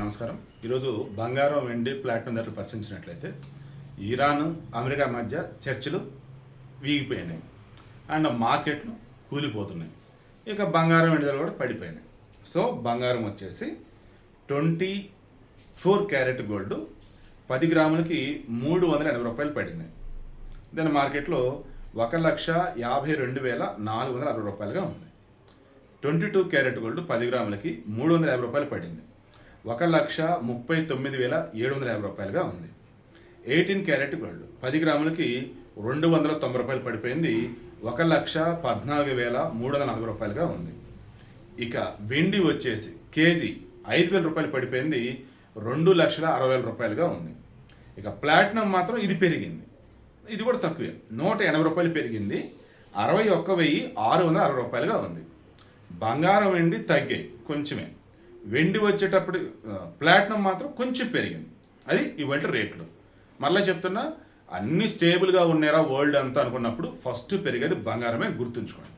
నమస్కారం. ఈరోజు బంగారం, వెండి, ప్లాటినం ధరలు పరిశీలించినట్లయితే ఇరాన్, అమెరికా మధ్య చర్చలు వీగిపోయినాయి అండ్ మార్కెట్లు కూలిపోతున్నాయి. ఇక బంగారం, వెండి ధరలు కూడా పడిపోయినాయి. సో బంగారం వచ్చేసి 24 క్యారెట్ గోల్డ్ 10 గ్రాములకి 380 రూపాయలు పడింది. దాని మార్కెట్లో 1,52,460 రూపాయలుగా ఉంది. 22 క్యారెట్ గోల్డ్ 10 గ్రాములకి 350 రూపాయలు పడింది. 1,39,750 రూపాయలుగా ఉంది. 18 క్యారెట్ గోల్డ్ 10 గ్రాములకి 290 రూపాయలు పడిపోయింది. 1,14,340 రూపాయలుగా ఉంది. ఇక వెండి వచ్చేసి కేజీ 5,000 రూపాయలు పడిపోయింది. 2,60,000 రూపాయలుగా ఉంది. ఇక ప్లాటినం మాత్రం ఇది పెరిగింది, ఇది కూడా తక్కువే, 180 రూపాయలు పెరిగింది. 61,660 రూపాయలుగా ఉంది. బంగారం, వెండి తగ్గాయి కొంచెమే. వెండి వచ్చేటప్పుడు ప్లాటినం మాత్రం కొంచెం పెరిగింది. అది ఇవాళ రేట్లు. మళ్ళీ చెప్తున్నా, అన్ని స్టేబుల్గా ఉన్నారా వరల్డ్ అంతా అనుకున్నప్పుడు ఫస్ట్ పెరిగేది బంగారమే, గుర్తుంచుకోండి.